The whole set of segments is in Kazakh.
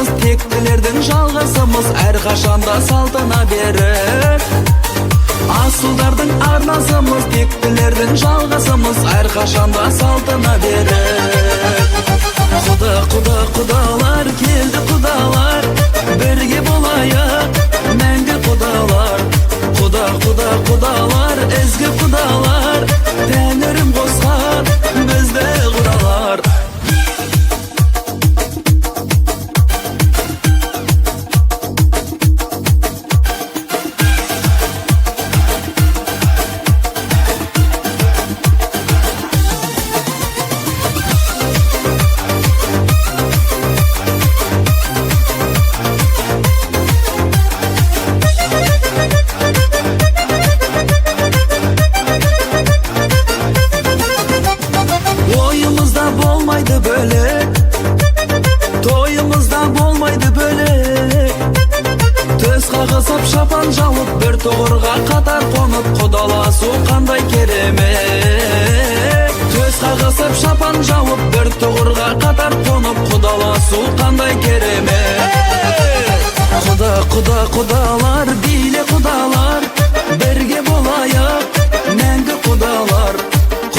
Ағасымыз тектілердің жалғасымыз, әрқашанда салтына берік. Асылдардың арнасымыз, тектілердің жалғасымыз, әрқашанда салтына берік. Құдалар келді, құдалар бірге болайық, мәңгі құдалар. Құдалар, ізгі құдалар, тәңірім қосқан бізді құдалар. Шапан жауып, бір тұғырға қатар қонып, құдаласу қандай керемет. Төс қағысып, шапан жауып, бір тұғырға қатар қонып, құдаласу қандай керемет. Құдалар, биле құдалар, бірге болайық, мәңгі құдалар.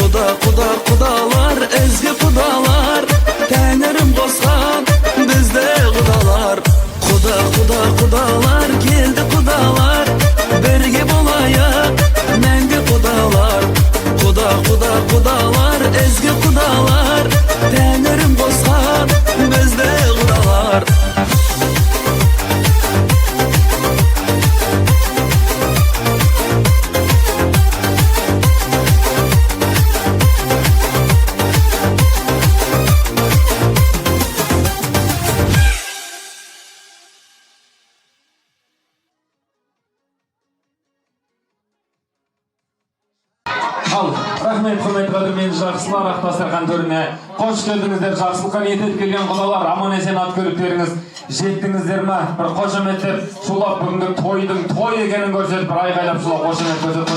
Құдалар, ізгі құдалар, тәңірім қосқан бізді құдалар. Құдалар келді, құдалар бірге болайық, мәңгі құдалар. Құдалар, ізгі құдалар, тәңірім қосқан бізді құдалар. Рахмет, құрметті қадірменді жақсылар, ақ дастархан төріне қош келдіңіздер. Жақсылыққа ниет етіп келген құдалар, аман-есен ат көріктеріңіз жеттіңіздер ме? Бір қошеметтеп шулап, бүгінгі тойдың той екенін көрсетіп, бір айғайлап шулап қошемет көрсетіп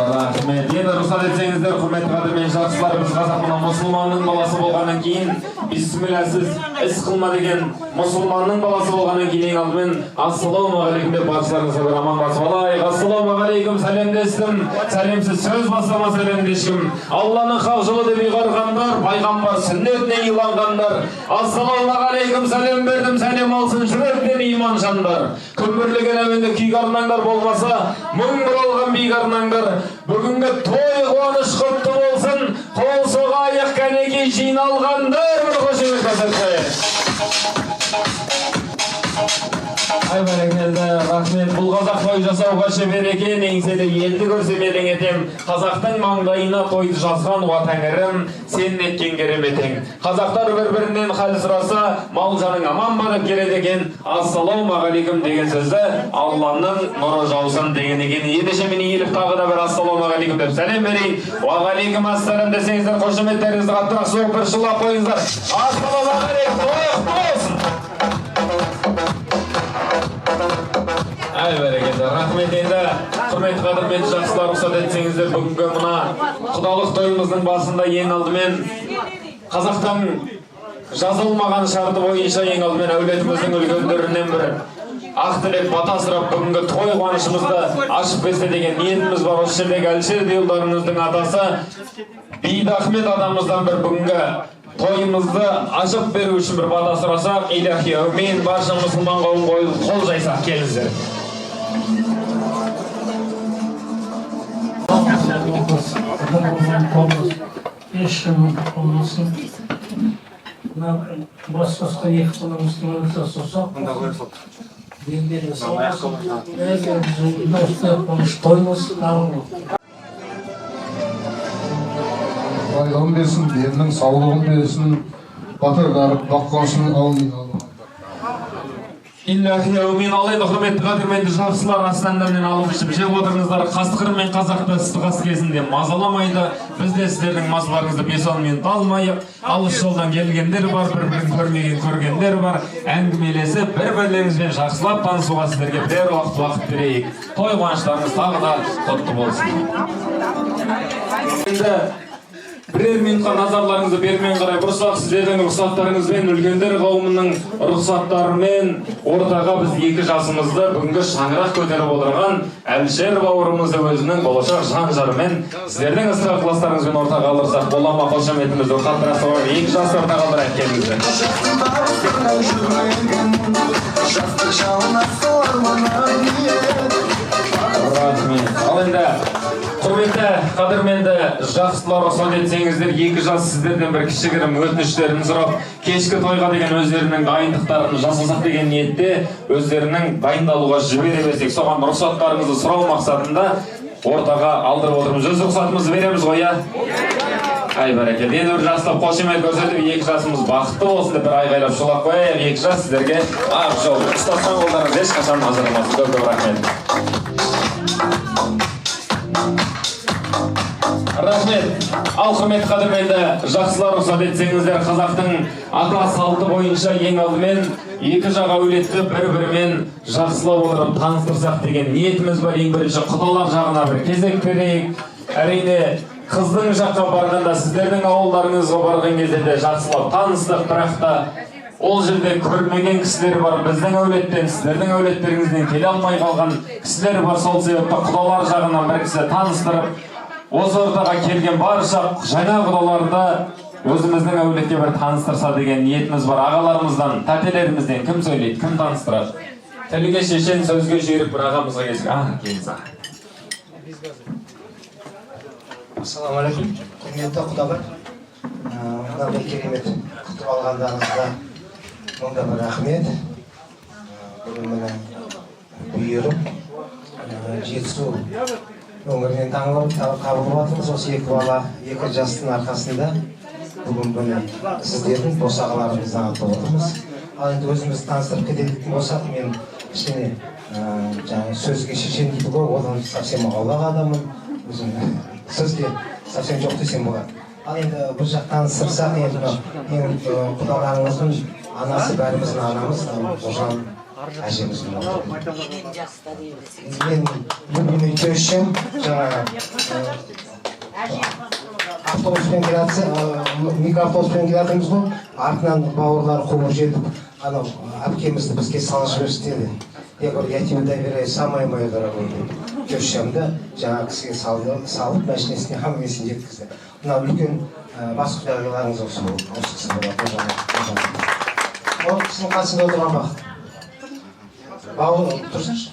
рахмет. Енді рұқсат етсеңіздер, құрметті қадірменді жақсылар, біз қазақ мына мұсылманның баласы болғаннан кейін, бисмиллахсыз іс қылма деген мұсылманның баласы болғаннан кейін, ең алдымен ассалаумағалейкум деп баршаларыңызға бір аман басып алайық. Ассалаумағалейкум, сәлем дестім, сәлемсіз сөз бастама сәлем дешкім. Алланың хақ жолы деп ұйғарғандар, пайғамбар сүннетіне иланғандар. Ассалаумағалейкум, сәлем бердім, сәлем алсын жүректен иман жандар. Күмбірлеген әуенді күй арнаңдар болмаса, мың бұралған бей арнаңдар. Бүгінгі той қуаныш құтты болсын, қол соғайық кәнеки жиналғандар. Бір қошемет қасырқайық. Ай бәрекелді, рахмет. Бұл қазақ той жасауға шебер екен, еңселі елді көрсе мерең етем. Қазақтың маңдайына тойды жазған уа тәңірім, сен неткен кереметең. Қазақтар бір-бірінен хал сұраса, мал жаның аман барып келеді екен. Ассалаумағалейкум деген сөзді Алланың нұры жаусын деген екен. Ендеше мен иіліп тағы да бір ассалаумағалейкум деп сәлем берейін. Уағалейкум ассалам десеңіздер, қошеметтеріңізді қаттырақ соғып бір шулап қойыңыздар. Ассалаумағалейкум, тойық болсын. Ай бәрекелді, рахмет. Енді құрметті қадірменді жақсылар, рұқсат етсеңіздер, бүгінгі мына құдалық тойымыздың басында ең алдымен қазақтан жазылмаған шарты бойынша ең алдымен әулетіміздің үлкендерінен бір ақ тілек бата сұрап бүгінгі той қуанышымызды ашып берсе деген ниетіміз бар. Осы жердегі Әлшер ұлдарыңыздың атасы Бидахмет атамыздан бір бүгінгі тойымызды ашып беру үшін бір бата сұрасақ, илахи әумин, барша мұсылман қауым қойылып қол жайсақ, келіңіздер. Ешкімнің болмасын. Басқа екі қолымыздың өлті сосақ. Дендері саласын. Әзір досты қоныш тоймыз. Байлығын берсін, деннің саулығын берсін, батырдарып баққасын аумин. Иллахи әумин. Ал енді құрметті қадірменді жақсылар, астандамнен алып ішіп жеп отырыңыздар. Қасқыр мен қазақты ыстық ас кезінде мазаламайды. Біз де сіздердің мазаларыңызды 5-10 минут алмайық. Алыс жолдан келгендер бар, бір-бірін көрмеген көргендер бар. Әңгімелесіп, бір-бірлеріңізбен жақсылап танысуға сіздерге бірер уақыт берейік. Той қуаныштарыңыз тағы да құтты болсын. Енді Бірер минутқа назарларыңызды бермен қарай бұрсақ, сіздердің рұқсаттарыңызбен, үлкендер қауымының рұқсаттарымен ортаға біз 2 жасымызды бүгінгі шаңырақ көтеріп отырған Әлішер бауырымызды өзінің болашақ жан-жарымен сіздердің ыстық ықыластарыңызбен ортаға алырсақ, бола ма қошаметімізді қаттыра 2 жас ортаға алдырайық келіңіздер. Рахмет. Ал енді құрметті қадірменді жақсылар, рұқсат етсеңіздер 2 жас сіздерден бір кішігірім өтініштерін сұрап, кешкі тойға деген өздерінің дайындықтарын жасасақ деген ниетте өздерінің дайындалуға жібере берсек, соған рұқсаттарыңызды сұрау мақсатында ортаға алдырып отырмыз. Өз рұқсатымызды береміз ғой, иә? Ай бәрекелді. Енді бір жастап қошемет көрсетіп, 2 жасымыз бақытты болсын деп бір айғайлап шулап қояйық. 2 жас сіздерге ақ жол. Ұстасқан қолдарыңыз ешқашан ажырамасын. Көп рахмет. Рахмет. Ал құрметті қадірменді жақсылар, рұқсат етсеңіздер, қазақтың ата салты бойынша ең алдымен 2 жақ әулетті бір-бірімен жақсылап отырып таныстырсақ деген ниетіміз бар. Ең бірінші құдалар жағына бір кезек берейік. Әрине қыздың жаққа барғанда сіздердің ауылдарыңызға барған кезде де жақсылап таныстық, бірақ та ол жерде көрмеген кісілер бар. Біздің әулеттен, сіздердің әулеттеріңізден келе алмай қалған кісілер бар. Сол себепті құдалар жағынан бір кісі таныстырып, осы ортаға келген барша жаңа құдаларды өзіміздің әулетке бір таныстырса деген ниетіміз бар. Ағаларымыздан, тәтелерімізден кім сөйлейді, кім таныстырады? Тілге шешен сөзге жүйрік бір ағамызға келсек. Келіңіз аға. Ассалаумағалейкум, құрметті құдалар. Мынандай керемет күтіп алғандарыңызға мұнда бір рахмет. Бүгін міне бұйырып, Жетісу өңірінен қабылып жатырмыз. Осы 2 бала, 2 жастың арқасында бүгін міне сіздердің босағаларыңыздан атып отырмыз. Ал енді өзімізді таныстырып кететін болсақ, мен кішкене сөзге шешен дейді ғой, одан совсем аулақ адаммын. Өзім сөзге совсем жоқ десем болады. Ал енді бір жақ таныстырсақ, енді құдаларыңыздың анасы бәріміздің анамыз, Нұржан әжеміз. Мен любимый тещем, автобуспен микроавтобуспен келатырмыз ғой, артынан бауырлары қуып жетіп, анау әпкемізді бізге салып жіберші деді. Я говорю, я тебе доверяю самое мое дорогое деп. Тещемді жаңа кісіге салып, мәшінесіне хаммесін жеткізді. Мынау үлкен бас құдағиларыңыз осы кісі болады. Ол кісінің қасында отырған бақыт. Тұрсыншы.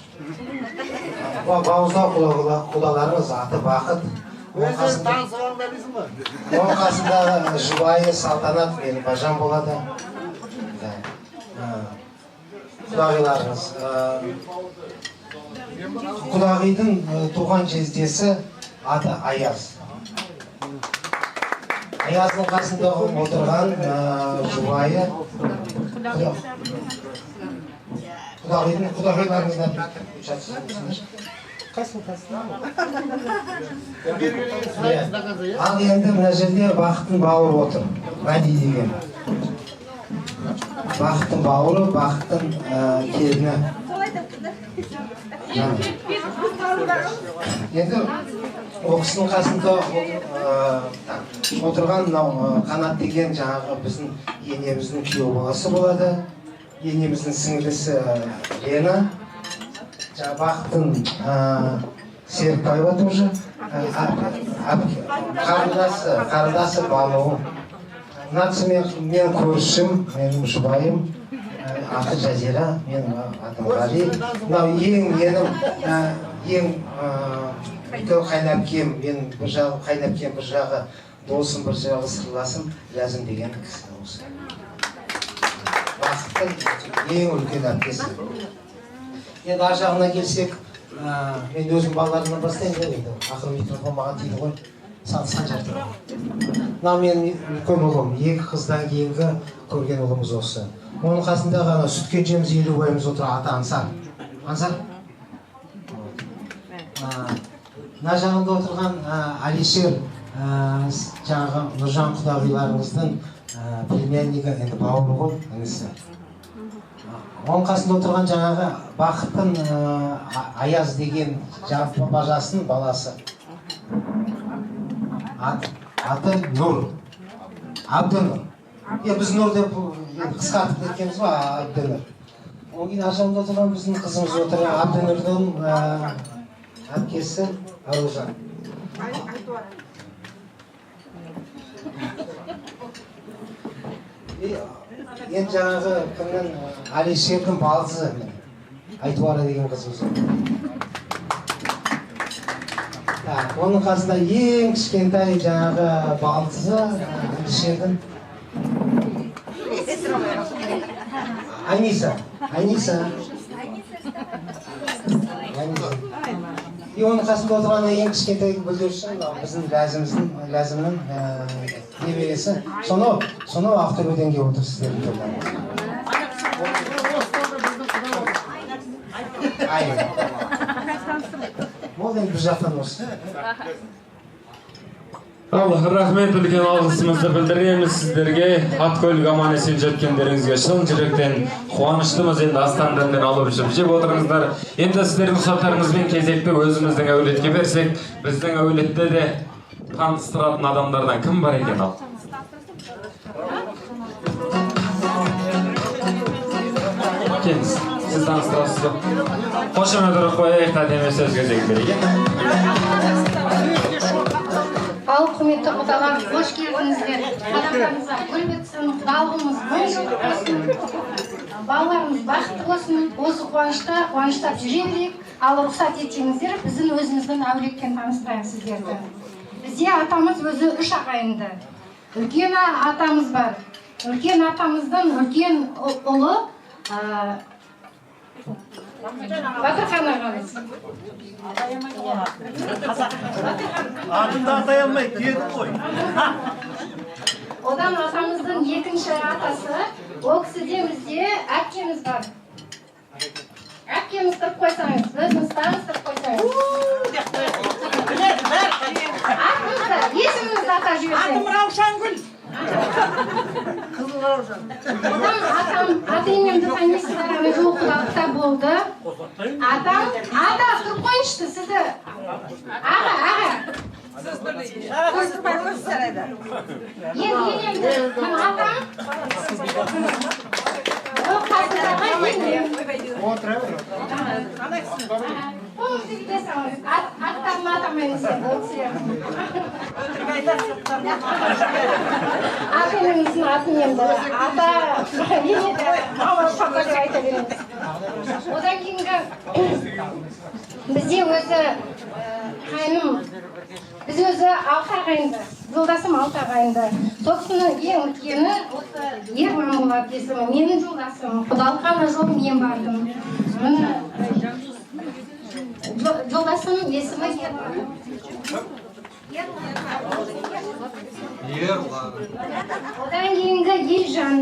Бауызда құдаларыңыз аты бақыт. Оның қасындағы жұбайы салтанат, мені бажан болады. Құдағиларыңыз. Құдағидың туған жездесі аты Аяз. Аяздың қасында отырған жұбайы құдағиларыңыздан ал енді мына жерде бақыттың бауыры отыр, Мәди деген. Бақыттың бауыры, бақыттың келіні. Енді ол кісінің қасында отырған Қанат деген жаңағы біздің енеміздің күйеу баласы болады. Енеміздің сіңілісі Лена. Бақыттың Серікбаева тоже. Қарындасы Балуы. Мынасы мен көршім, менің жұбайым. Аты Жазира, менің атым Ғали. Мынау ең қайнапкем, мен бір жағы қайнапкем, бір жағы досым, бір жағы сырласым Ләзім деген кісі осы. Бақыттың ең үлкен әпкесі. Енді ар жағына келсек, мен өзім балаларымнан бастайын, ақыры микрофон маған тиді ғой, Санжар тұрған. Мынау менің үлкен ұлым, 2 қыздан кейінгі көрген ұлымыз осы. Оның қасында ғана сүт кенжеміз Елубайымыз отыр, аты Ансар. Ансар? Мына жағында отырған Алишер, жаңағы Нұржан құдағиларыңыздың племяннигі, енді бауыры ғой, інісі. Оның қасында отырған жаңағы Бақыттың Аяз деген бажасының баласы. аты Нұр. Абдынұр. Біз Нұр деп қысқартып кеткенбіз ғой, Абдынұр. Одан кейін ашамда тұрған біздің қызымыз отыр, Абдынұрдың әпкесі Аружан. Енді жаңағы кімнің Алишердің баласы Айтуара деген қызымыз. Оның қасында ең кішкентай жаңағы баласы Алишердің Айниса. Оның қасында отырған ең кішкентай бүлдіршін біздің ләзімнің немересі. Сонау Ақтөбеден келіп отыр сіздердің тобарыңыз. Ол енді бір жақтан осы. Рахмет, үлкен алғысымызды білдіреміз сіздерге. Ат-көлік аман-есен жеткендеріңізге шын жүректен қуаныштымыз. Енді астанданден алып ішіп жеп отырыңыздар. Енді сіздердің сұхбаттарыңызбен кезекті өзіміздің әулетке берсек, біздің әулетте де таныстыратын адамдардан кім бар екен ал? Келіңіз, сіз таныстырасыз ба? Қошемет ұрып қойайық, әдемі сөз кезегі берейік. Ал құрметті құдалар, қош келдіңіздер. Адамдарыңызға гүл бітсін, балғымыз мың жыл болсын. Балаларымыз бақытты болсын, осы қуаныштап жүре берейік. Ал рұқсат етсеңіздер, біздің өзіміздің әулетпен таныстырайық сіздерді. Бізде атамыз өзі 3 ағайынды. Үлкен атамыз бар. Үлкен атамыздың үлкен ұлы Батырхан ағамыз. Атын да атай алмай, деді қой. Одан атамыздың екінші атасы, ол кісіде бізде әпкеміз бар. Әпкеміз тұрып қойсаңыз, өзіңіз таныстырып қойсаңыз. Атыңызды, есіміңізді ата жіберсеңіз. Атым Раушангүл. Одан ата-енемді танисыздар, өзі оқулықта болды. Атам, ата тұрып қойышты сізді. Аға. Енемді, атам. Ол қасындағы енем. Қолыңызды кетесіңіз, аттарын атамайыңыз енді, ол кісілер. Ата-енеміздің атын енді, ата, енеді, папа деп айта береміз. Одан кейінгі бізде өзі қайным, біз өзі 6 ағайынды, жолдасым 6 ағайынды. Соқсының ең үлкені осы Ерман болады есімі, менің жолдасым. Құдалыққа жолым мен бардым. Жолдасым есімі Ерман. Одан кейінгі Елжан.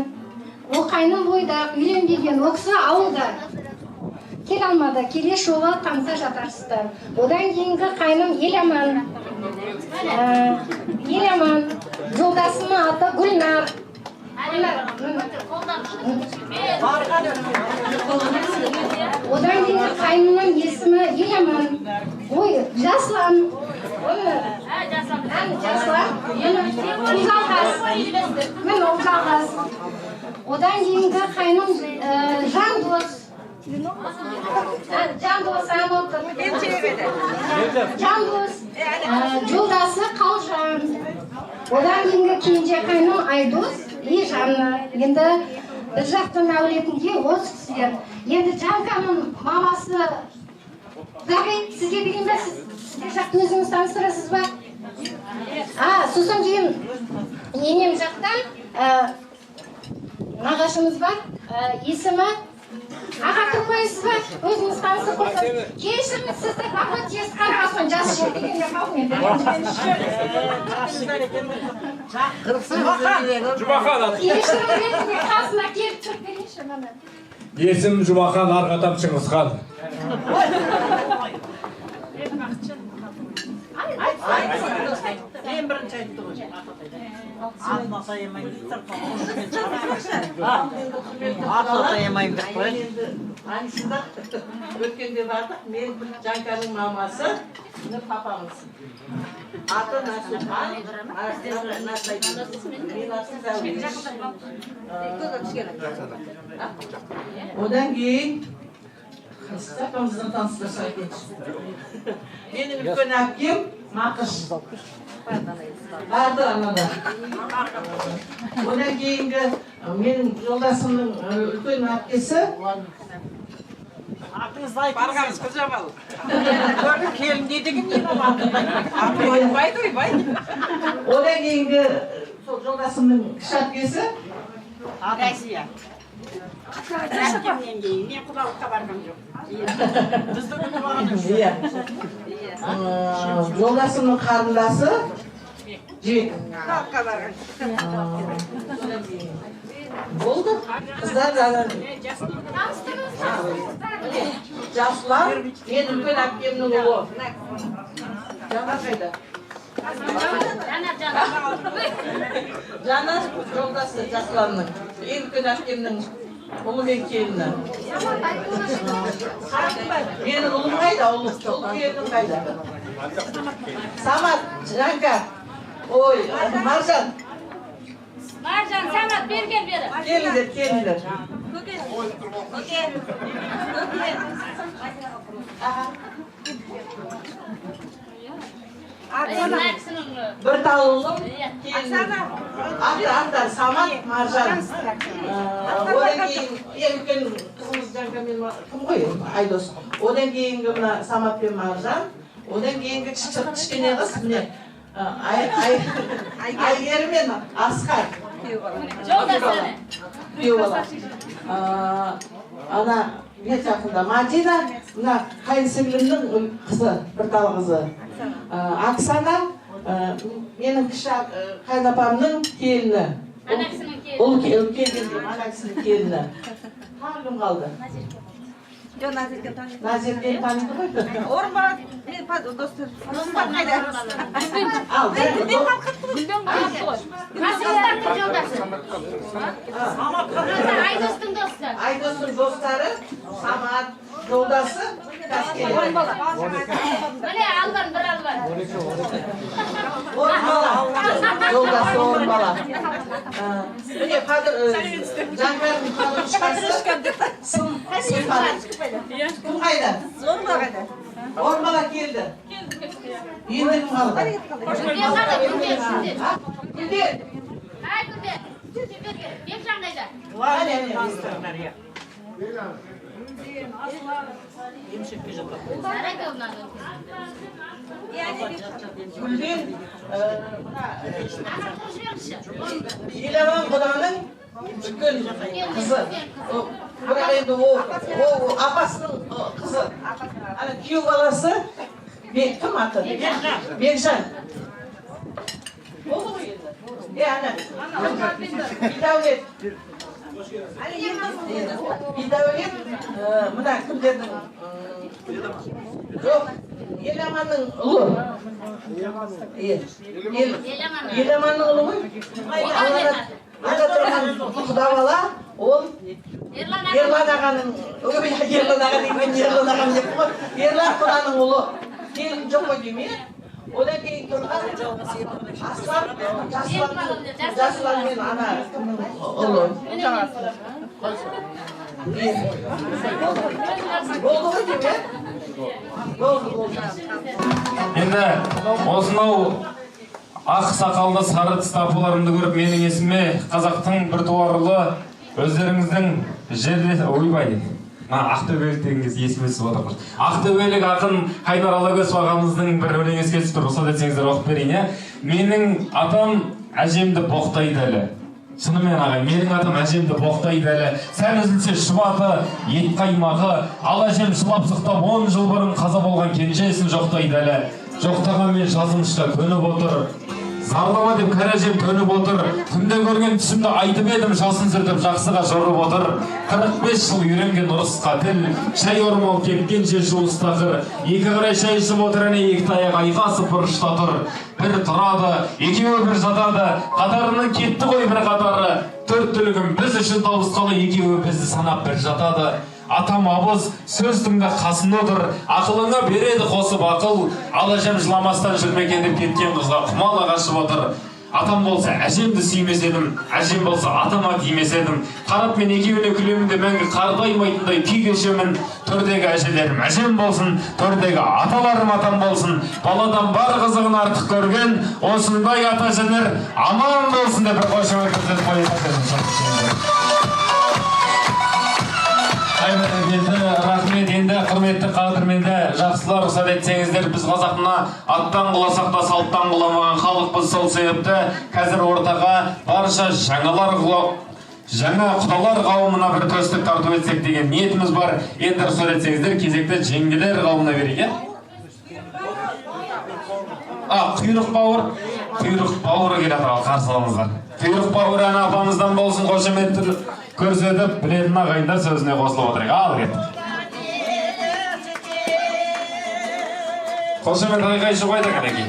Ол қайным бойдақ, үйленбеген, ол кісі ауылда. Келе алмады, келе жолы тамса жатарсыздар. Одан кейінгі қайным Еламан. Жолдасымның аты Гүлнар. Одан кейінгі қайнымның есімі Еламан. Ой, Жаслан. Жаслан. Мен Ұлжалғас. Одан кейінгі қайным Жандос. Жандос Анотыр. Жандос. Жолдасы Қалжан. Одан кейінгі кенже қайным Айдос и Жанна. Енді бір жақтың әулетінде осы кісілер. Енді Жанканың мамасы Зағи, сізге деген бе, сізге жақты өзіңіз таныстырасыз ба? Сосын кейін енем жақтан нағашымыз бар, есімі аға тұрып қойсыз ба? Өзіңіз таныстырып қойсыз. Кешіріңіз, сізді бақыт тез қарғасын, жасы жоқ дегенде қалым енді. Кешіріңіз, ретінде қасына келіп тұрып берейінші мұны. Есім Жұмахан, арғатам Шыңғысхан. Ең бірінші айтты ғой. Aynısında ötkende vardık, men Cankan'ın maması, ne papamız. Adı Nasuhan, odan keyin hapamızdan tanıştırsak benim үлкен әпкем Мақыш. Барды анада. Одан кейінгі менің жолдасымның үлкен әпкесі Aqınızda aytыңыз Кожабал. Көрдік келін не деген не болады? Ойбайды. Одан кейінгі сол жолдасымның кіші әпкесі Рәсия. Әпкемнен кейін мен құдалыққа барғам жоқ. Біздің құдалығын Иә. Жолдасымның қарындасы Жек. құдалыққа барғам. Болды. Қыздар Жасылар, мен үлкен әпкемнің ұлы. Жана қайда? Жана жолдасы Жасыланның. Ең үлкен әпкемнің ұлы мен келіні. Менің ұлым қайда? Ұл келінім қайда? Самат, Жанка. Ой, Маржан. Маржан, Самат, берген бері. Келіңдер. Bir tane oğlum, Ақтар, Самат, Маржан. Одан кейін, ең үлкен қызымыз Жанка мен кім ғой? Айдос. Одан кейінгі мына Самат пен Маржан. Одан кейінгі кішкене қыз, міне, Айгері мен Асқар. Күйеу ана бет жақында Мадина, мына қайынсіңлімнің қызы, бір тал қызы. Оксана, менің кіші қайынапамның келіні. Ол келгенде, анакісінің келіні. Тағы кім қалды? Назерден таниды ғой? Орынбар, мен достар. Достар қайда? Ал, Айдостың досы. Айдостың достары, Самат, жолдасы, Каскелі. Міне, албан, бір албан. Орынбала, жолдасы Орынбала. Міне, Жанкардың қадыр Сым Сыйфат. Кім қайда? Орынбала келді. Енді кім қалды? Гүлдер. Ай, Гүлдер. Бекжан қайда? Гүлдер, Елаван құданың үлкен қызы. Бірақ енді ол апасының қызы. Ана күйеу баласы кім аты? Бекжан. Болды ғой енді? Ана Бидәулет. Бидәулет, мына кімдердің? Жоқ, Еламанның ұлы. Еламанның ұлы ғой? Ана тұрған құдабала, ол Ерлан ағаның, Ерлан аға деген Ерлан ағам деп қой. Ерлан құданың ұлы. Келін жоқ қой деме. Одан кейін тұрған Жасылан мен ана кімнің ұлы. Болды ғой деме? Болды. Енді осынау ақ сақалды сары тісті апаларымды көріп менің есіме қазақтың бір туарлы өздеріңіздің жерде ойбай ақтөбелік деген кез есіме түсіп отыр. Ақтөбелік ақын Қайдар Алагөзов ағамыздың бір өлең еске түсіп тұр. Рұқсат етсеңіздер оқып берейін, иә. Менің атам әжемді боқтайды әлі. Шынымен ағай, менің атам әжемді боқтайды әлі. Сәл үзілсе шұбаты, ет қаймағы, ал әжем шылап сықтап 10 жыл бұрын қаза болған кенжесін жоқтайды әлі. Жоқтаған мен жазымышқа көніп отыр. Зарлама деп кәрәжем төніп отыр. Түнде көрген түсімді айтып едім, жасын сүртіп жақсыға жорып отыр. 45 жыл үйренген ұрысқа тіл, шай ормау кепкенше жуыс тақыр. Екі қарай шай ішіп отыр, әне екі таяқ айқасып бұрышта тұр. Бір тұрады, екеуі бір жатады, қатарынан кетті ғой бір қатары. Төрт түлігім біз үшін табысқалы, екеуі бізді санап бір жатады. Атам абыз сөздің қасында отыр, ақылыңа береді қосып ақыл. Ал әжем жыламастан жүрмекен деп кеткен қызға құмала қашып отыр. Атам болса әжемді сүймес едім, әжем болса атама тимес едім. Қарап мен екеуіне күлемін де мәңгі қартаймайтындай күй кешемін. Төрдегі әжелерім әжем болсын, төрдегі аталарым атам болсын. Баладан бар қызығын артық көрген, осындай ата әжелер аман болсын деп бір қошемет көрсетіп қойып. Рахмет. Енді құрметті қадірменді жақсылар, рұқсат етсеңіздер, біз қазақтына аттан құласақ та салттан құламаған халықпыз. Сол себепті қазір ортаға барша жаңа құдалар қауымына бір төстік тарту етсек деген ниетіміз бар. Енді рұқсат етсеңіздер, кезекті жеңгелер қауымына берейік. Құйрық бауыры келе атырау, қарсы алыңыздар. Құйрық бауыры әні апамыздан болсын, қошеметті көрсетіп, білетін ағайындар сөзіне қосылып отырайық. Ал кеттік. Қошемет айқайшы қойды кәнекей.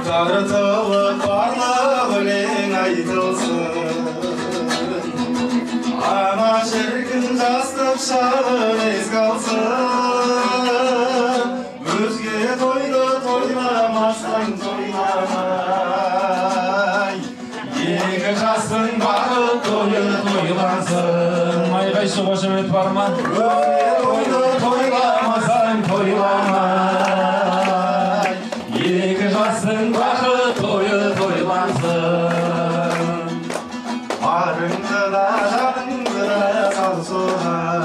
Tartılıp parla ölen aytılsın. Ana şerkin jastap şalın ez kalsın. Özge toydu toylamasdan toylamay. Екі жастың бағып тойы тойлаnsın. Айқайшы қошемет бар ма? Өзге тойды тойламасаң тойламай. Екі жастың бақы тойы тойлаnsın. Барыңды да жаныңды да салсоған.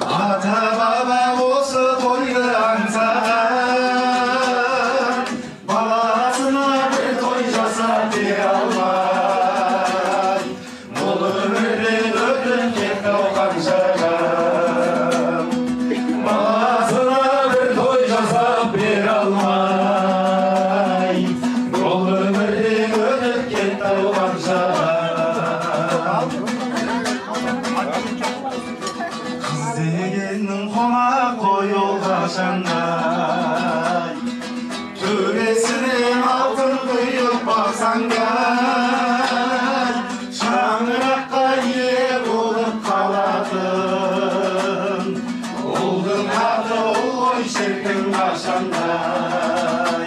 Ата баба осы тойды аңсаған. Баласына бір той жасап бере алмай. Бұл өмірде өтіп кетті-ау қанша жан. Баласына бір той жасап бере алмай. Бұл өмірде Kız degenin konak koyul kaşanday Türesine altın kıyıp baksangay Şangırakka ye bulup kaladın Oldun adı oy şerkin kaşanday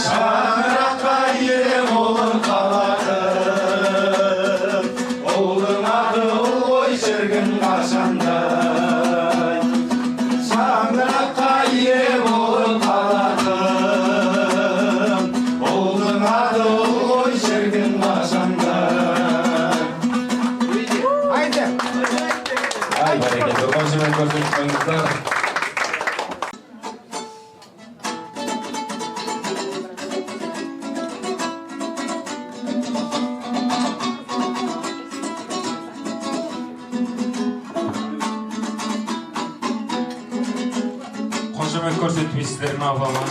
Şangırakka ye bulup kaladın Oldun adı oy şerkin kaşanday Şangırakka ye bulup kaladın Oldun adı oy şerkin kaşanday Ay bereketli. Konuşmayı koşmayı koyunuzlar. Konuşmayı koşmayı abama.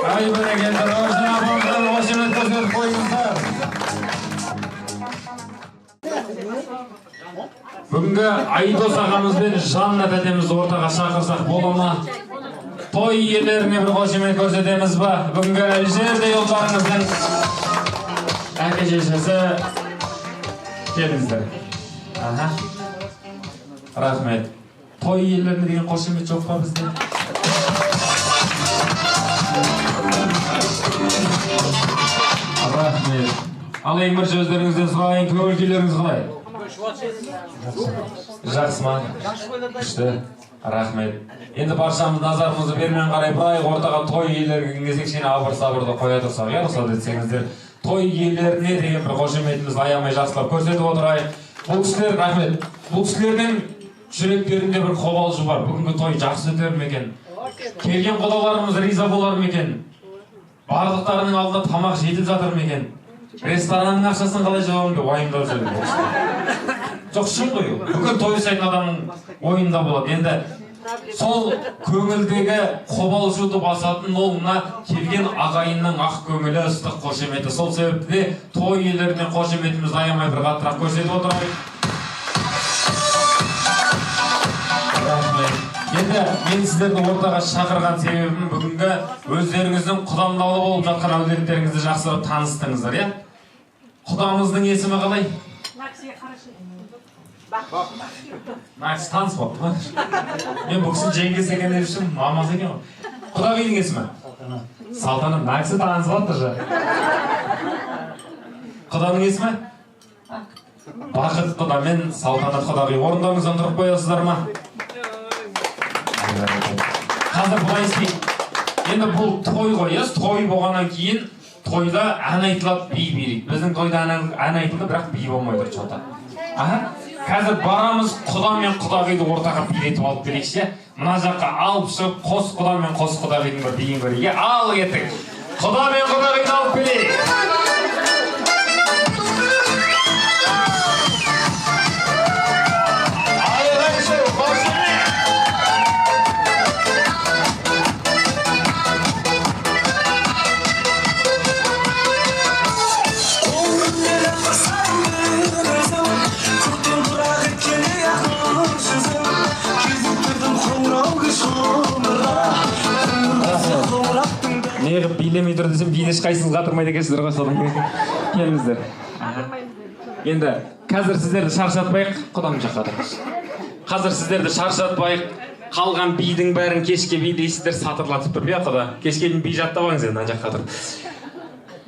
Ay bereketli. Konuşmayı koşmayı koyunuzlar. Бүгінгі Айдос ағамыз бен Жанна тәтемізді ортаға шақырсақ бола ма? Той иелеріне бір қошемет көрсетеміз ба? Бүгінгі жерде ұлдарыңыздың әке шешесі келіңіздер. Рахмет. Той иелеріне деген қошемет жоқ па бізде? Рахмет. Ал еңбір сөздеріңізден сұрайын, көңіл күйлеріңіз қалай? Жақсы ма? Күшті. Рахмет. Енді баршамыз назарымызды бермен қарай бұрайық, ортаға той иелерінің кезекшені абыр-сабырды қоя тұрсақ, я рұқсат етсеңіздер. Той иелеріне деген бір қошеметімізді аямай жақсылап көрсетіп отырайық. Бұл кісілер, рахмет. Бұл кісілердің жүректерінде бір қобалжу бар. Бүгінгі той жақсы өтер ме екен? Келген құдаларымыз риза болар ма екен? Барлықтарының алдында тамақ жетіп жатыр ма екен? Ресторанның ақшасын қалай жауымды уайымдап жүрді. Жоқ, шын ғой. Бүкіл той жасайтын адамның ойында болады. Енді сол көңілдегі қобалжуды басатын ол мына келген ағайынның ақ көңілі, ыстық қошеметі. Сол себепті той иелеріне қошеметімізді аямай бір қаттырақ көрсетіп отырайық. Енді мен сіздерді ортаға шақырған себебім бүгінгі өздеріңіздің құдамдалы болып жатқан әулеттеріңізді жақсылап таныстыңыздар, иә? Құдамыздың есімі қалай? Макс таныс болыпты ма? Мен бұл кісінің жеңгесі екен деп үшін мамасы екен ғой. Құдағидің есімі? Салтанат. Максі таныс болыпты же. Құданың есімі? Бақыт құда мен Салтанат құдағи. Орындауыңыздан тұрып қоясыздар ма? Қазір бұлай істейік. Енді бұл той ғой, той болғаннан кейін тойда ән айтылады, би берейді. Біздің тойда ән айтылды, бірақ би болмайды чота. Қазір барамыз, құда мен құдағиды ортаға билетіп алып келейікші. Мына жаққа алып шығып, қос құда мен қос құдағидың бір биін көрейік. Ал кеттік. Құда мен құдағиды алып келейік. Неғып билемей тұр десем, бейді ешқайсыңыз қатырмайды екенсіздер ғой, содан келіңіздер. Енді қазір сіздерді шаршатпайық, құдам жаққа тұрыңыз. Қазір сіздерді шаршатпайық, қалған бидің бәрін кешке би дейсіздер, сатырлатып тұр, бе құда? Кешке дейін би жаттабаңыз енді, жаққа тұр.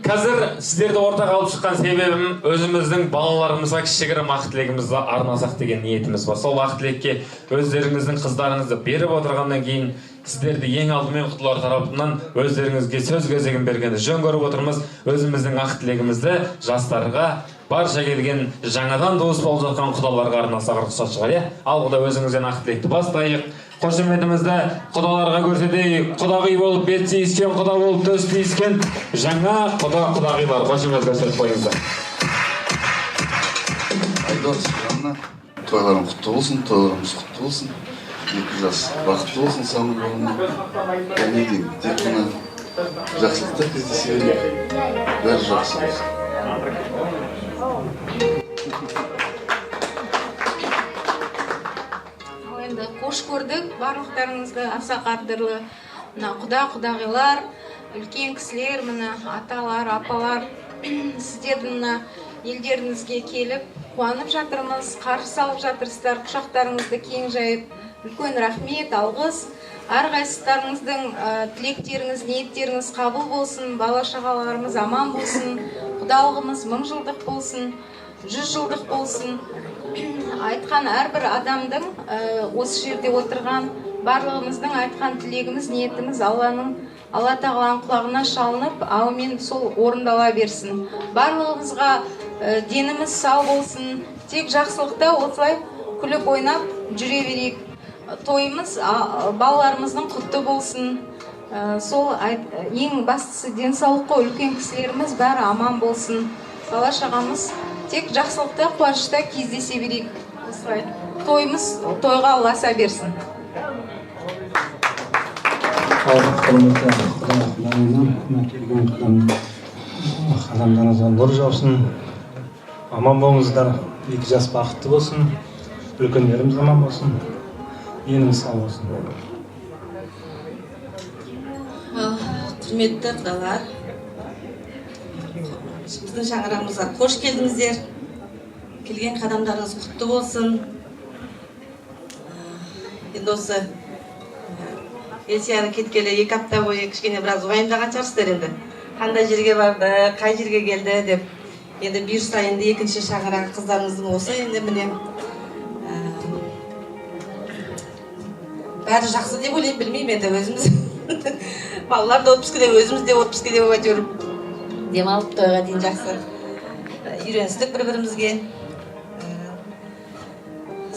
Қазір сіздерді ортаға алып шыққан себебім өзіміздің балаларымызға кішігірім ақ тілегімізді арнасақ деген ниетіміз бар. Сол ақ тілекке өздеріңіздің қыздарыңызды беріп отырғаннан кейін сіздерді ең алдымен құдалар тарапынан өздеріңізге сөз кезегін бергенді жөн көріп отырмыз. Өзіміздің ақ тілегімізді жастарға, барша келген жаңадан туыс болып жатқан құдаларға арнасақ рұқсат шығар, иә? Ал құда өзіңізден ақ тілекті бастайық. Қошеметімізді құдаларға көрсетейік. Құдағи болып бет тиіскен, құда болып төс тиіскен жаңа құдағилар. Қошемет көрсетіп қойыңыздар. Айдос, жаңа тойларың құтты болсын, тойларымыз құтты болсын. 2 жас бақытты болсын, саны болын. Не деймін, тек мына жақсылықта кездесе берейік. Бәрі жақсы болсын. Қош көрдік, барлықтарыңызды аса қадірлі құда-құдағилар, үлкен кісілер, аталар, апалар, сіздердің елдеріңізге келіп, қуанып жатырмыз, қарсы алып жатырсыздар, құшақтарыңызды кең жайып, үлкен рахмет, алғыс. Әрқайсыларыңыздың тілектеріңіз, ниеттеріңіз қабыл болсын, бала-шағаларымыз аман болсын, құдалығымыз 1000 жылдық болсын, 100 жылдық болсын. Айтқан әрбір адамдың осы жерде отырған барлығымыздың айтқан тілегіміз, ниетіміз Алла тағаланың құлағына шалынып, әумин сол орындала берсін. Барлығымызға деніміз сау болсын, тек жақсылықта осылай күліп ойнап жүре берейік. Тойымыз балаларымыздың құтты болсын. Сол ең бастысы денсаулыққа үлкен кісілеріміз бәрі аман болсын. Бала-шағамыз тек жақсылықта, қуанышта кездесе берейік. Тойымыз тойға ұласа берсін. Адамдарыңызға нұр жаусын. Аман болыңыздар. 2 жас бақытты болсын. Үлкендеріміз аман болсын. Еніміз сау болсын. Құрметті құдалар, біздің шаңырағымызға қош келдіңіздер. Келген қадамдарыңыз құтты болсын. Енді осы Елсияны кеткелі 2 апта бойы кішкене біраз уайымдаған шығарсыздар енді. Қандай жерге барды, қай жерге келді деп. Енді бұйырса енді екінші шаңырағы қыздарыңыздың осы енді міне. Бәрі жақсы деп ойлаймын, білмеймін енді өзіміз. Балалар да отпускіде, өзіміз де отпускіде болып жүріп. Демалып тойға дейін жақсы үйреністік бір-бірімізге.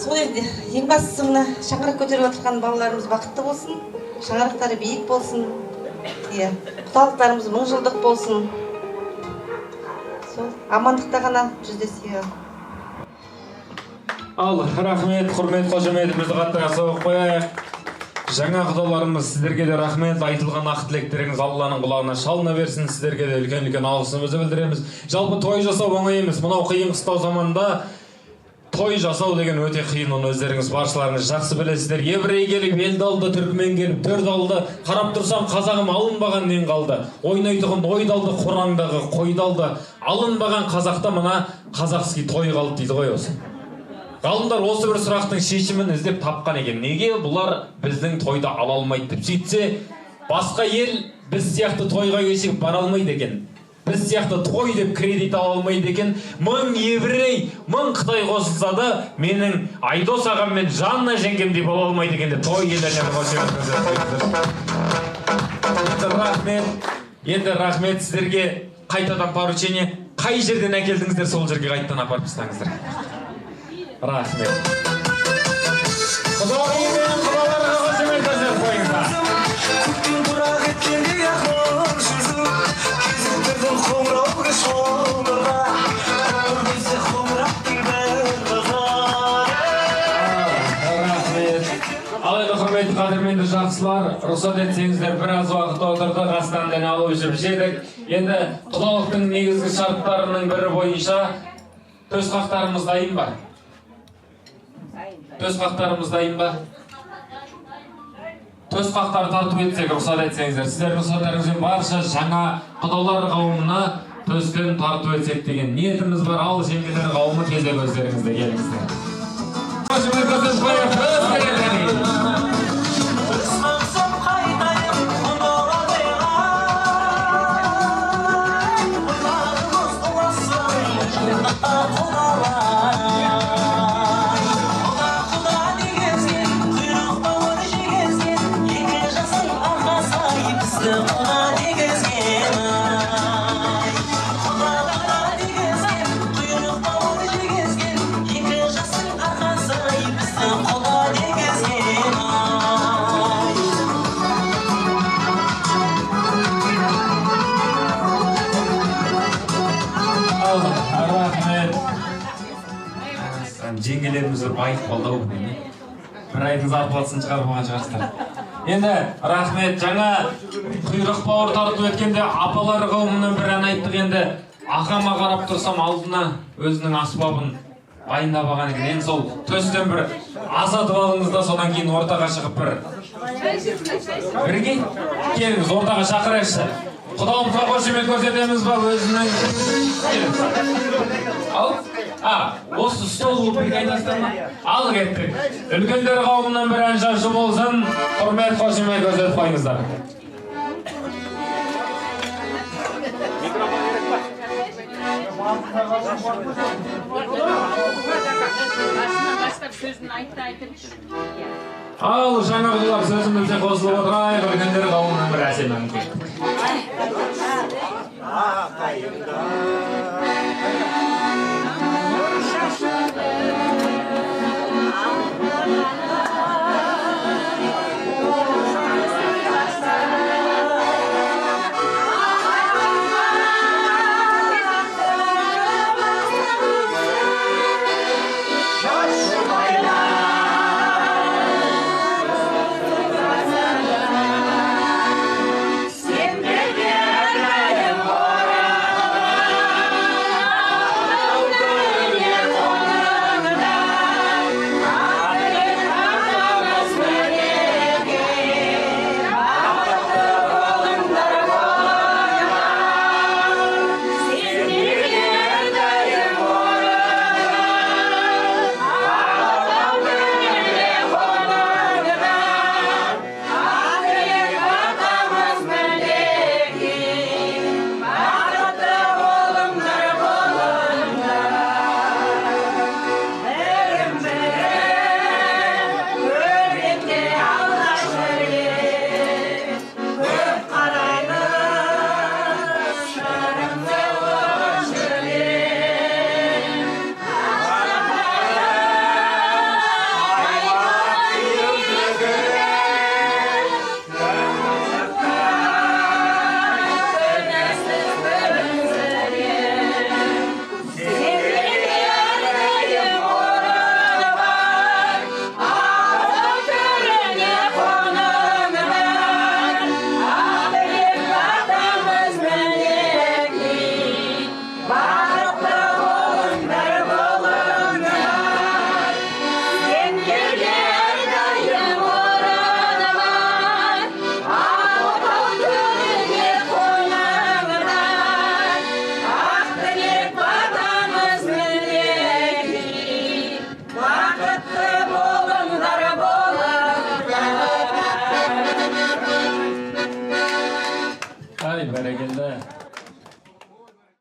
Сол енді ең бастысы мына шаңырақ көтеріп отырған балаларымыз бақытты болсын, шаңырақтары биік болсын, құдалықтарымыз 1000 жылдық болсын. Сол амандықта ғана жүздесейік. Ал, рахмет, құрмет, қошеметімізді қаттыға соғып қояйық. Жаңа құдаларымыз, сіздерге де рахмет, айтылған ақ тілектеріңіз Алланың құлағына шалына берсін, сіздерге де үлкен алғысымызды білдіреміз. Жалпы той жасау оңай емес. Мынау қиын қыстау заманда той жасау деген өте қиын, оны өздеріңіз баршаларыңыз жақсы білесіздер. Еврей келіп, елді алды, түркмен келіп, төрді алды, қарап тұрсам қазағым алынбаған нен қалды. Ойнайтұғын ойдалды, қораңдағы қойдалды, алынбаған қазақта мына қазақский той қалды дейді ғой осы. Ғалымдар осы бір сұрақтың шешімін іздеп тапқан екен. Неге бұлар біздің тойда ала алмайды деп сөйтсе, басқа ел біз сияқты тойға кешігіп бара алмайды екен. Біз сияқты той деп кредит ала алмайды екен. 1000 еврей, 1000 Қытай қосылса да, менің Айдос ағам мен Жанна жеңгемдей бола алмайды екен деп той иелеріне қошемет. Енді рахмет сіздерге. қайтадан поручение қай жерден әкелдіңіздер, сол жерге қайтадан апарып тастаңыздар. Рахмет. Құдағи мен құдаларға қошемет көрсетіп қойыңыздар. Көктен құрақ еткенде ақыл жүзу, кезіктердің қоңырауға шоңыра, көрмесе қоңырақтың бәрі. Рахмет. Алайда құрметті қадірменді жақсылар, рұқсат етсеңіздер біраз уақыт отырдық, астан дән алып ішіп жедік. Енді құдалықтың негізгі шарттарының бірі бойынша төс қақтарымыз дайын ба? Төс қақтарымыз дайын ба? Төс қақтар тарту етсек, рұқсат етсеңіздер. Сіздер рұқсаттарыңызбен барша жаңа құдалар қауымына төстен тарту етсек деген ниетіміз бар. Ал жеңгелер қауымы кезек өздеріңізде келіңіздер. Жеңгелерімізді байып қолдау бүгін. Бір айдың зарплатасын шығарып алған шығарсыздар. Енді рахмет, жаңа құйрық бауыр тарту еткенде апалар қауымынан бір ән айттық. Енді ағама қарап тұрсам алдына өзінің аспабын дайындап алған екен. Енді сол төстен бір азатып алыңыз да содан кейін ортаға шығып бірге келіңіз, ортаға шақырайықшы. Құдалымызға қошемет көрсетеміз ба өзінің? Ал? Осы стол болып бірге айтасыздар ма? Ал кеттік. Үлкендер қауымынан бір ән жаршы болсын, құрмет қошемет көрсетіп қойыңыздар. Ал жаңа құдалар сөзімізде қосылып отырайық, үлкендер қауымынан бір әсем ән кеттік.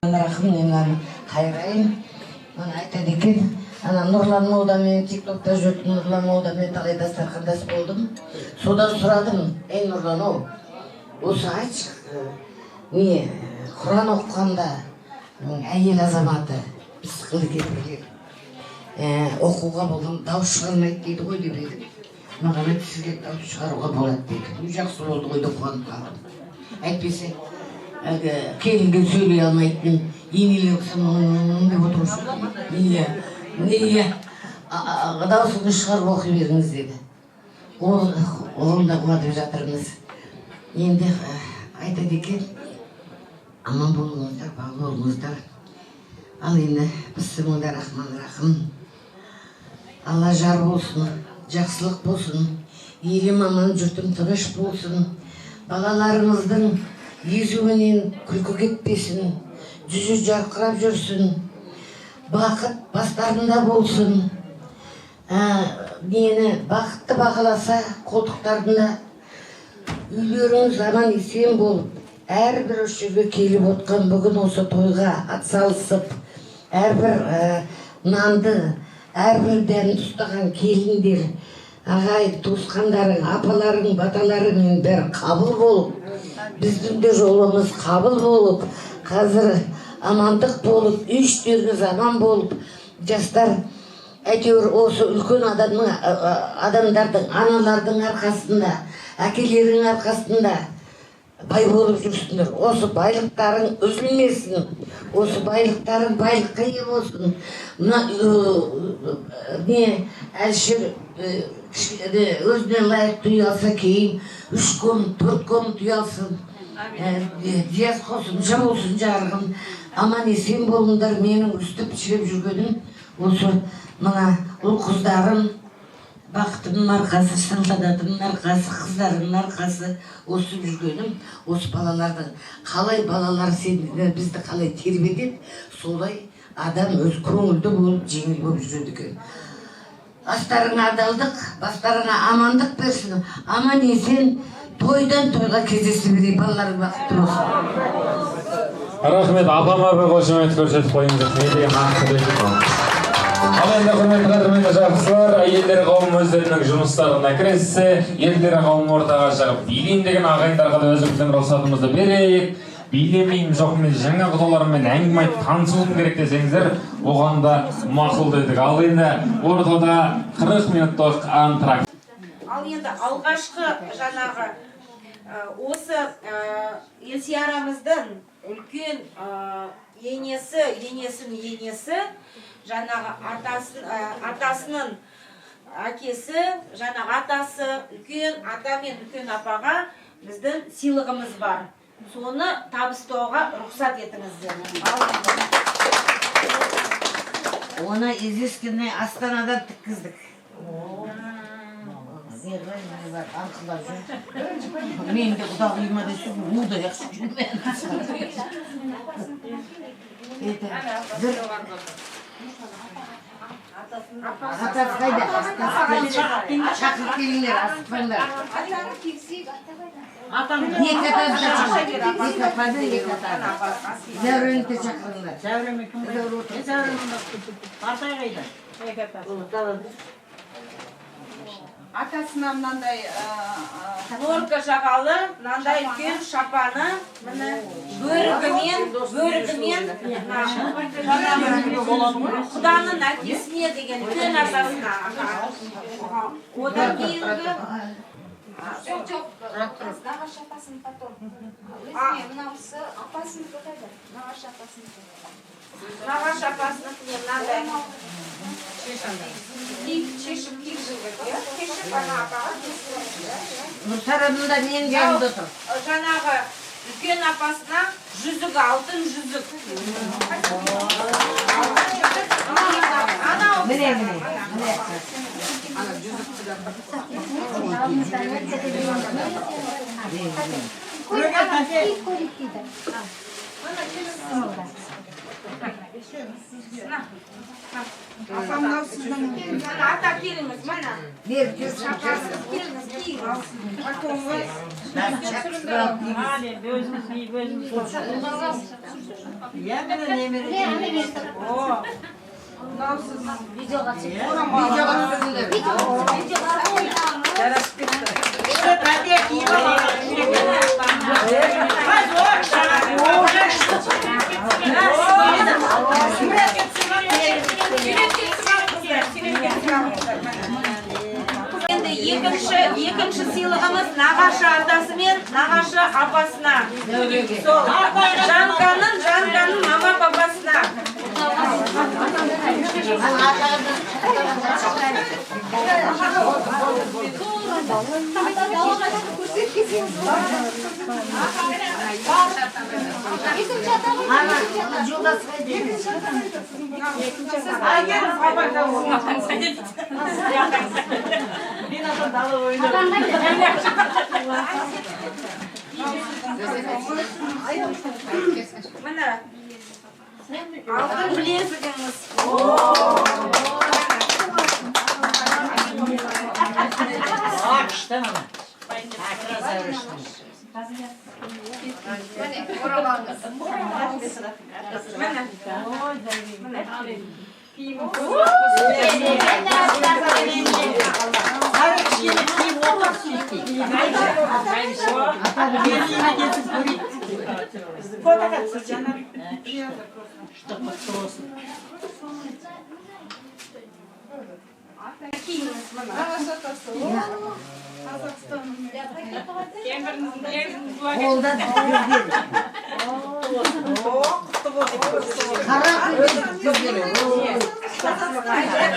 Рахмет, хайрайын. Мана айтады екен, ана Нұрлан молдамен тиктокта жүріп, Нұрлан молдамен талай дастархандас болдым. Содан сұрадым, ей Нұрлан, осы айтшы, не Құран оқығанда әйел азаматы пысықылы кемпірлер оқуға болған дауыс шығармайды дейді ғой деп едім. Маған айтты, сізге дауыс шығаруға болады дейді. Жақсы болды ғой деп қуанып қалдым. Әйтпесе келінге сөйлей алмайтын енелер деп отырушы. Иә, дауысыңды шығарып оқи беріңіз деді. Оны да қуатып жатырмыз. Енді айтады екен, аман болыңыздар, бағ болыңыздар. Ал енді бісіміңді рахман-рахым. Алла жар болсын, жақсылық болсын, елім аман, жұртым тыныш болсын. Балаларымыздың езуінен күлкі кетпесін, жүзі жарқырап жүрсін, бақыт бастарында болсын. Нені бақытты бағаласа қолтықтарында, үйлеріңіз аман есен болып, әрбір жерге келіп отқан бүгін осы тойға атсалысып, әрбір нанды, әрбір дәмді ұстаған келіндер, ағайын, туысқандарың, апаларың, баталарың бәрі қабыл болып, біздің де жолымыз қабыл болып, қазір амандық болып, үйштеріңіз аман болып, жастар әйтеуір осы үлкен адамдардың, аналардың арқасында, әкелердің арқасында бай болып жүрсіңдер. Осы байлықтарың үзілмесін, осы байлықтарың байлыққа ие болсын. Әлшір өзіне лайықты үй алса кейін 3 комнат, 4 комнат үй алсын. Жаз қосымша болсын жарығын. Аман есен болыңдар. Менің үстіп пішіріп жүргенім осы мына ұл қыздарым, бақытымның арқасы, салтанатымның арқасы, қыздарымның арқасы өсіп жүргенім, осы балалардың қалай балалар бізді қалай тербетеді, солай адам өз көңілді болып, жеңіл болып жүреді екен. Астарыңа адалдық, бастарыңа амандық берсін. Аман есен тойдан тойға кездесе берейік, балаларың бақытты болсын. Рахмет, апама бір қошемет көрсетіп қойыңыз. Мен деген нақты бердім. Ал енді құрметті қадірменді жақсылар, әйелдер қауым өздерінің жұмыстарына кіріссе, ерлер қауым ортаға шығып, билейін деген ағайындарға да өзіміздің рұқсатымызды берейік. Билемеймін жоқ, мен жаңа құдаларыммен әңгіме айтып танысуым керек десеңіздер, оған да мақұл дедік. Ал енді ортада 40 минуттық антракт. Ал енді алғашқы жаңағы осы Елсиярамыздың үлкен енесі, жаңағы атасының әкесі, жаңағы атасы, үлкен ата мен үлкен апаға біздің сыйлығымыз бар. Соны табыстауға рұқсат етіңіздер. Оны Изискенне Астанадан тіккіздік. Мен де құдағыйыма да сөз, ұлда яқшы жүрмен. Атасы қайда? Шақырып келіңдер, асықпаңдар. Екі атасы да шақырып. Екі апады, екі атады. Зәуремді шақырыңдар. Зәуреме кім қайда? Зәуремді. Артай қайда? Екі атасы. Атасына мынандай норка жағалы, мынандай үлкен шапаны, бөрігімен, құданың әкесіне деген үлкен атасына. Одан кейінгі Жоқ, нағашы апасын потом. Мынаусы апасын қойды, нағашы апасын. Нағашы апасының мынандай Шешіп киіп жүрген, кешіп ана апаға Нұрсарабында мен жанымда тұр. Жаңағы үлкен апасына жүзік, алтын жүзік. Міне. Ата келіңіз, мана. Шапасыз келіңіз, кейіңіз. Видеоға түсіріңдер. Екінші сыйлығымыз нағашы атасы мен нағашы апасына. Сол Жанканың мама папасына. Mana altın bilezigimiz.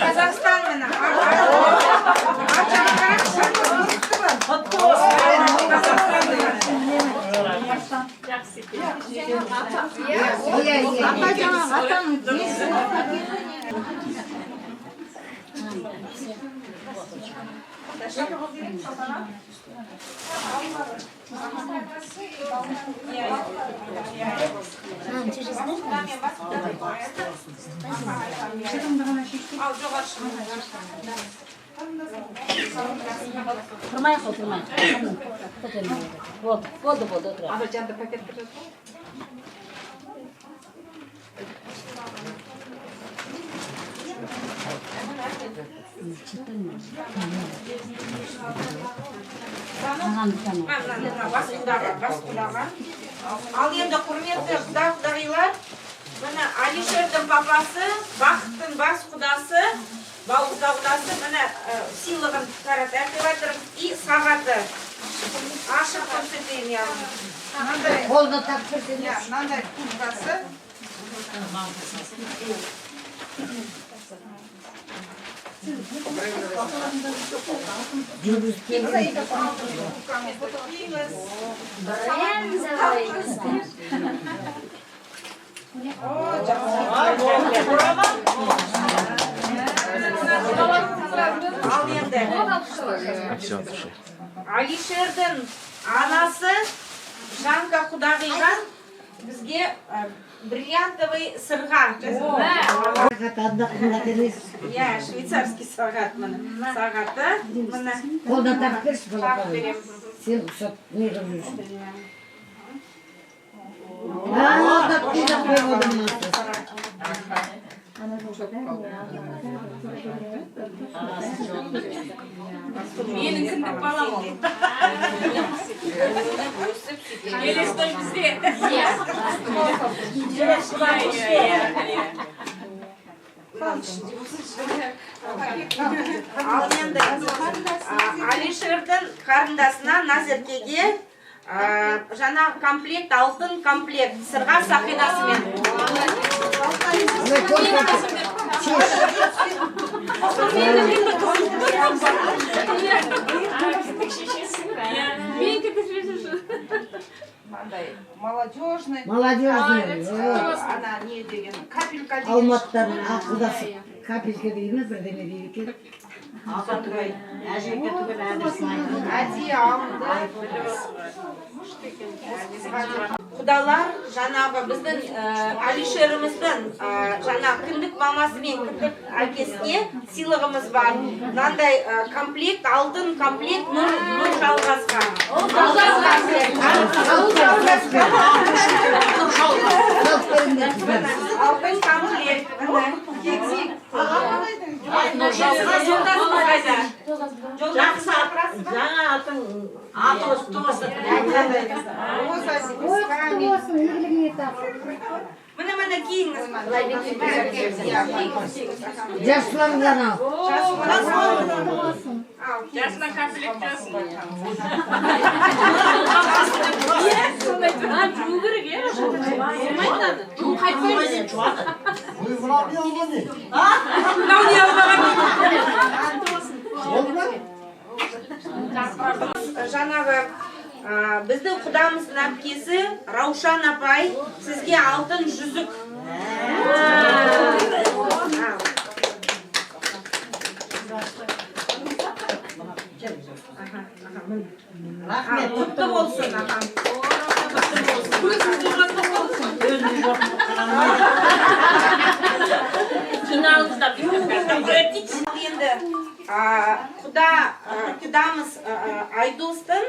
Казахстан менен. Ал енді құрметті құда-құдағилар, міне Алишердің папасы, Бақыттың бас құдасы, бауызда құдасы, міне сыйлығын қарат әртіп и сағаты. Ашық көрсетейін яғын. Қолда тапсырсын. Мынандай курткасы. Алишердің анасы Жанка құдағиға бізге бриллиантовый сырға. Я швейцарский сағат міне. Сағаты міне. Қолда тапсырсын. Сен ұқсат не қылып Менің кіндік балам ол. Елестой бізде. Ал енді Алишердің қарындасына Назеркеге жаңа комплект, алтын комплект сырға сақинасымен. Молодежный. Она не деген. Капелька деген. Алматтан ақылдасы капелька дейміз, бірдеме дейді екен. Әдейі алды. Құдалар жаңағы біздің Алишеріміздің жаңа кіндік мамасы мен кіндік әкесіне сыйлығымыз бар. Мынандай комплект, алтын комплект Нұр Жалғасқа. Алтын комплект. Жаңа алтын Міне киіңіз. Жасланған ал. Жасына комплект жасын. Жуу керек, Жаңағы біздің құдамыздың әпкесі Раушан апай сізге алтын жүзік. Құтты болсын, ағам. Енді құдамыз Айдостың,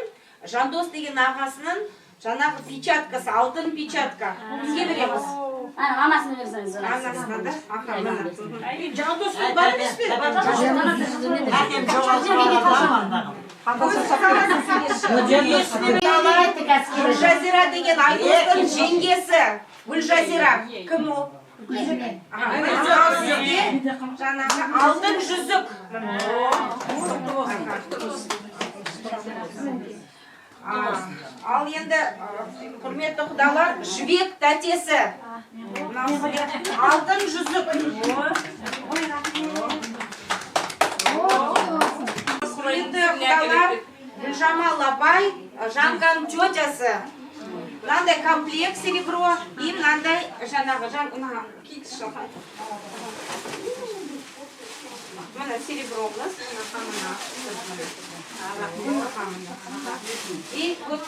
Жандос деген ағасының жаңағы печаткасы, алтын печатка. Бізге береміз. Мамасына берсеңіз. Анасына да? Жандосың бар емес пе? Гүлжазира деген Айдостың жеңгесі. Гүлжазира. Кім ол? Жаңағы алтын жүзік. Ал енді құрметті құдалар, жібек тәтесі. Алтын жүзік. Құрметті құдалар, Гүлжамал апай, Жанған тетясы. Мынандай комплект серебро и мынандай жаңағы кикс шоқан. Мына серебромыз, и вот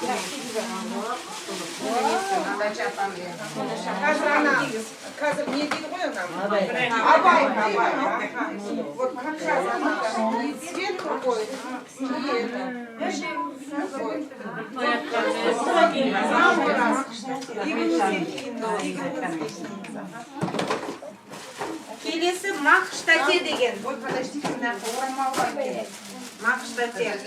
қазір не дейді ғой Абай. Вот как раз цвет какой. Келесі Мақштате деген. Мақштате.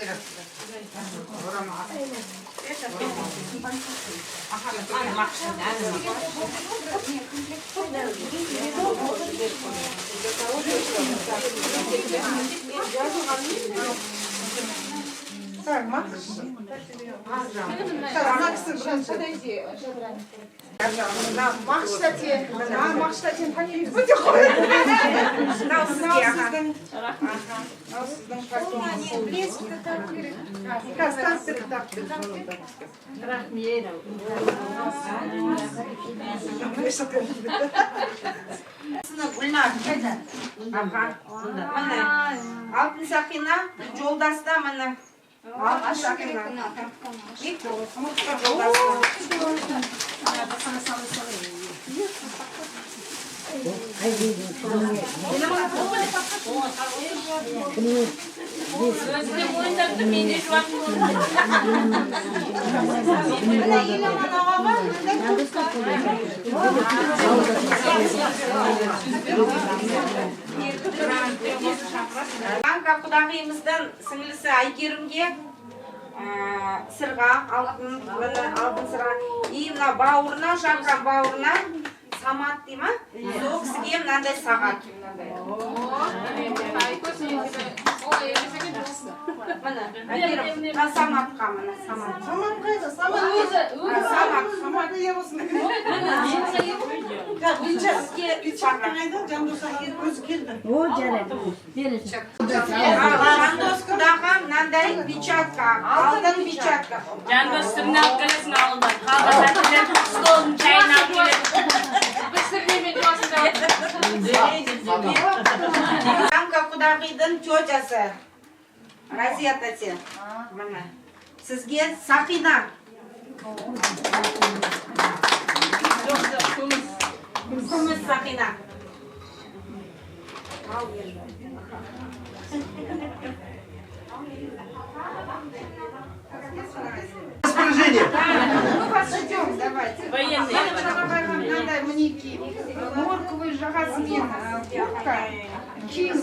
Так, Макс. Так, Макс, подойди. Мақштате. Мақштатен фамилиясы өте қойы. Мынау сізге. Гүлнар. Міне алтын сақина жолдаста міне. Алтын сақина. Жанка құдағиымыздың сіңлісі Айгерімге сырға, алтын сырға, и мына бауырына, Жанка бауырына Самат дей ма? Сол кісіге мынандай сағат. Міне, әкерім, Саматқа міне, Самат. Самат қайда? Самат өзі. Самат не болсын. Жандос келді. О, жарайды. Береші. Жандос құдаға мынандай печатка, алтын печатка. Жандос сырын алып келесің ауылдан. Қалған әтілер столын чайын алып келесің. Жанка құдағидың тетясы. Разия тәте. Сізге Сақина. Күміс Сақина. распоряжение. Мы вас ждем, давайте. Надо мінеки. Норковый жағасымен куртка. Киіп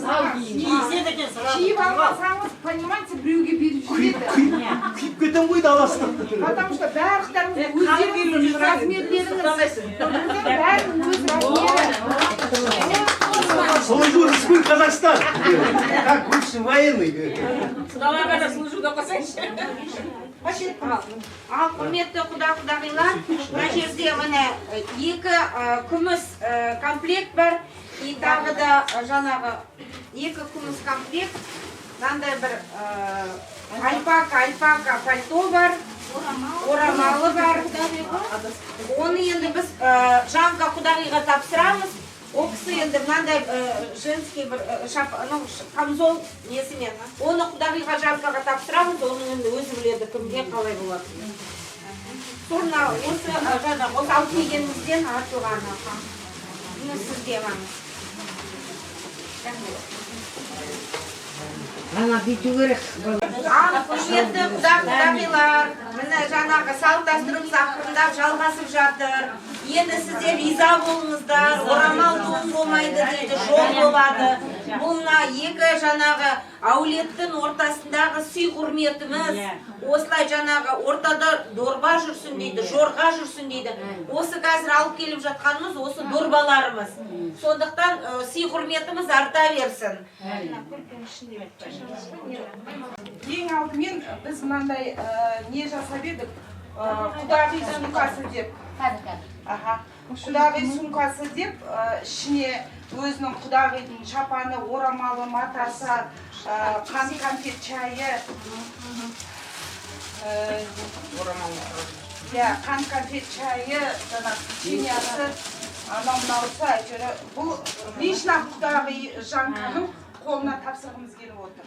алсаңыз, понимаете, біреуге беріп жүреді. Киіп кетем ғой даласына. Потому что барлықтарыңыз өздеріңіздің размерлеріңіз. Бәрінің өз размері. Служу Республика Казахстан. Как бывший военный. Далаға служу да қосайшы. Ал құрметті құда-құдағилар, мына жерде міне екі күміс комплект бар. И тағы да жаңағы екі күміс комплект. Мынандай бір альпака пальто бар. Орамалы бар. Оны енді біз Жанға құдағиға тапсырамыз. Ол кісі енді мынандай женский бір камзол несімен. Оны құдағиға Жанға тапсырамыз, оның енді өзі біледі кімге қалай болады. Sonra осы алып келгенімізден артылғаны. Міне сізге ғана. Ана бүйту керек. Құрметті құда-құдағилар, міне жаңағы салт дәстүріміз ақырындап жалғасып жатыр. Енді сіздер риза болыңыздар, орамал тоң болмайды дейді, жол болады. Бұл мына екі жаңағы әулеттің ортасындағы сый құрметіміз. Осылай жаңағы ортада дорба жүрсін дейді, жорға жүрсін дейді. Осы қазір алып келіп жатқанымыз осы дорбаларымыз. Сондықтан сый құрметіміз арта берсін. Ең алдымен біз мынандай не жасап едік? Құдағи сумкасы деп. Құдағи сумкасы деп, ішіне өзінің құдағидың шапаны, орамалы, матасы, қант-конфет чайы, қант-конфет чайы, печеньясы, анау-мынаусы әйтеуір. Бұл лично құдағи Жанның қолына тапсырғымыз келіп отыр.